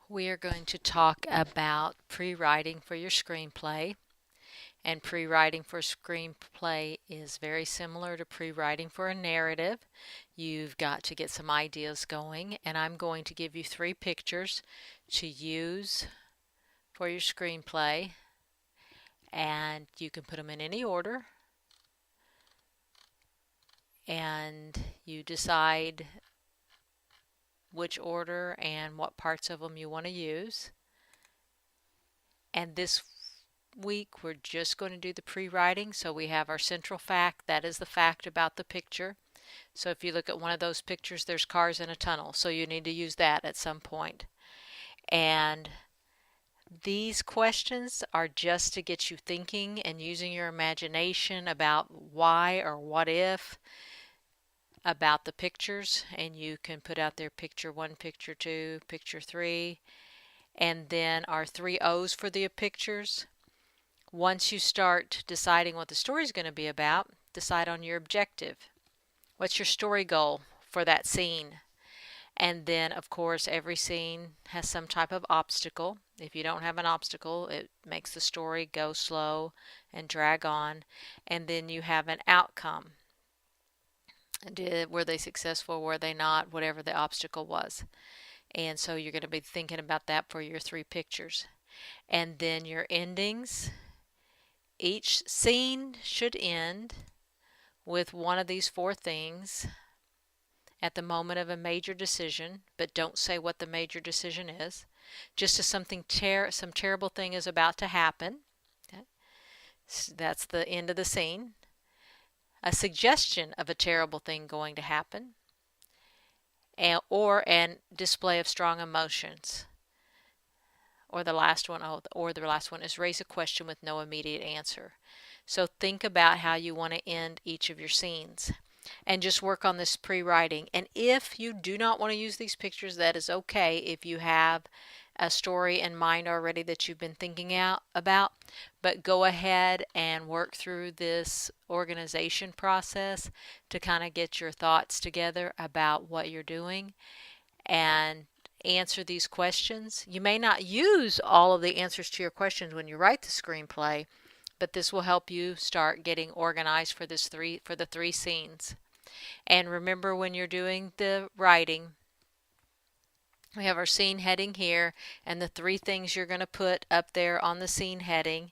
We are going to talk about pre-writing for your screenplay. And pre-writing for a screenplay is very similar to pre-writing for a narrative. You've got to get some ideas going, and I'm going to give you 3 pictures to use for your screenplay, and you can put them in any order, and you decide which order and what parts of them you want to use. And this week we're just going to do the pre-writing. So we have our central fact, that is the fact about the picture. So if you look at one of those pictures, there's cars in a tunnel, so you need to use that at some point. And these questions are just to get you thinking and using your imagination about why or what if about the pictures. And you can put out there picture 1, picture 2, picture 3, and then our 3 O's for the pictures. Once you start deciding what the story is going to be about, decide on your objective. What's your story goal for that scene? And then, of course, every scene has some type of obstacle. If you don't have an obstacle, it makes the story go slow and drag on. And then you have an outcome. Were they successful? Were they not? Whatever the obstacle was. And so you're going to be thinking about that for your 3 pictures. And then your endings. Each scene should end with one of these 4 things at the moment of a major decision, but don't say what the major decision is. Just as some terrible thing is about to happen. Okay. So that's the end of the scene. A suggestion of a terrible thing going to happen, or an display of strong emotions. Or the last one, is raise a question with no immediate answer. So think about how you want to end each of your scenes and just work on this pre-writing. And if you do not want to use these pictures, that is okay if you have a story in mind already that you've been thinking about, but go ahead and work through this organization process to kind of get your thoughts together about what you're doing and answer these questions. You may not use all of the answers to your questions when you write the screenplay, but this will help you start getting organized for the 3 scenes. And remember, when you're doing the writing, we have our scene heading here, and the 3 things you're going to put up there on the scene heading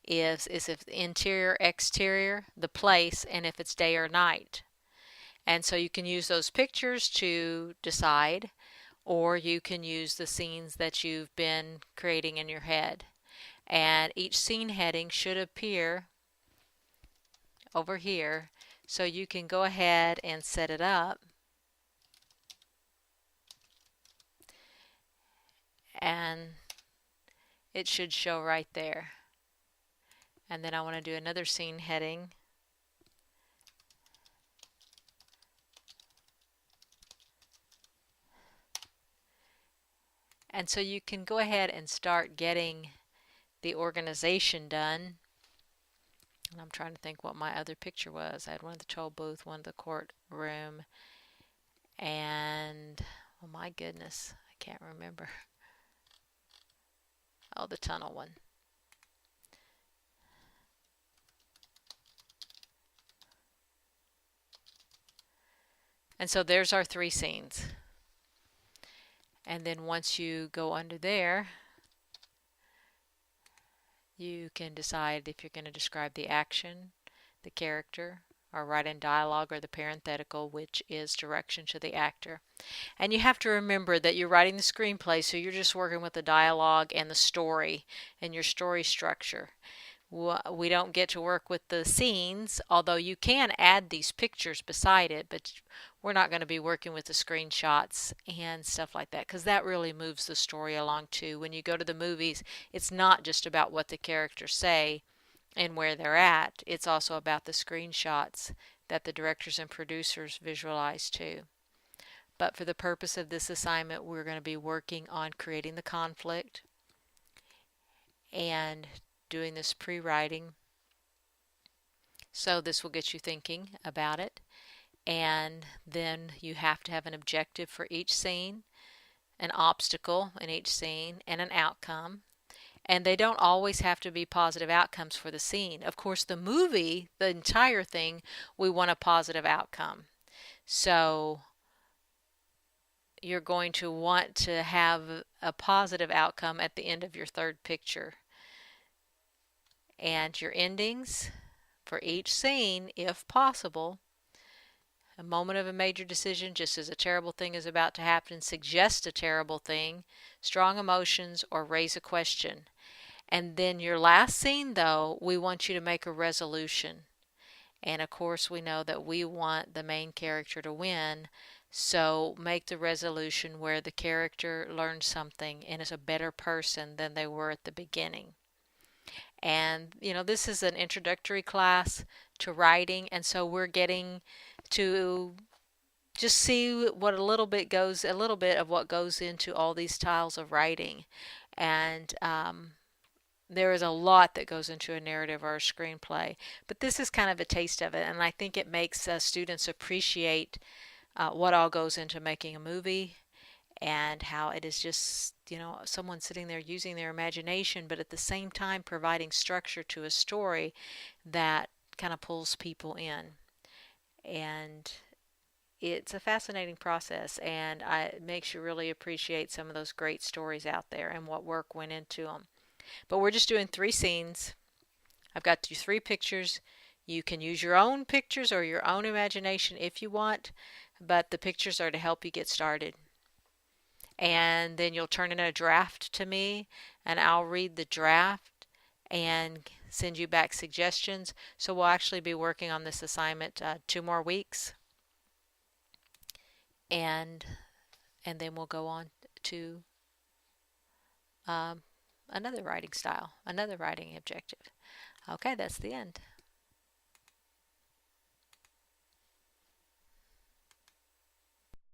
is if interior, exterior, the place, and if it's day or night. And so you can use those pictures to decide, or you can use the scenes that you've been creating in your head. And each scene heading should appear over here, so you can go ahead and set it up. And it should show right there. And then I want to do another scene heading. And so you can go ahead and start getting the organization done. And I'm trying to think what my other picture was. I had one of the toll booth, one of the courtroom, and oh my goodness, I can't remember. Oh, the tunnel one. And so there's our 3 scenes. And then once you go under there, you can decide if you're going to describe the action, the character, or write in dialogue or the parenthetical, which is direction to the actor. And you have to remember that you're writing the screenplay, so you're just working with the dialogue and the story and your story structure. We don't get to work with the scenes, although you can add these pictures beside it, but we're not going to be working with the screenshots and stuff like that, because that really moves the story along too. When you go to the movies, it's not just about what the characters say and where they're at, it's also about the screenshots that the directors and producers visualize too. But for the purpose of this assignment, we're going to be working on creating the conflict and doing this pre-writing. So this will get you thinking about it. And then you have to have an objective for each scene. an obstacle in each scene, and an outcome. And they don't always have to be positive outcomes for the scene. Of course, the movie, the entire thing, we want a positive outcome. So you're going to want to have a positive outcome at the end of your third picture. And your endings for each scene, if possible, a moment of a major decision, just as a terrible thing is about to happen, suggest a terrible thing, strong emotions, or raise a question. And then your last scene, though, we want you to make a resolution. And of course, we know that we want the main character to win. So make the resolution where the character learns something and is a better person than they were at the beginning. And, this is an introductory class to writing. And so we're getting to just see what a little bit of what goes into all these styles of writing. And, there is a lot that goes into a narrative or a screenplay, but this is kind of a taste of it, and I think it makes students appreciate what all goes into making a movie and how it is just, someone sitting there using their imagination, but at the same time providing structure to a story that kind of pulls people in. And it's a fascinating process, and it makes you really appreciate some of those great stories out there and what work went into them. But we're just doing 3 scenes. I've got you 3 pictures. You can use your own pictures or your own imagination if you want, but the pictures are to help you get started. And then you'll turn in a draft to me, and I'll read the draft and send you back suggestions. So we'll actually be working on this assignment 2 more weeks, and then we'll go on to um, another writing style, another writing objective. Okay, that's the end.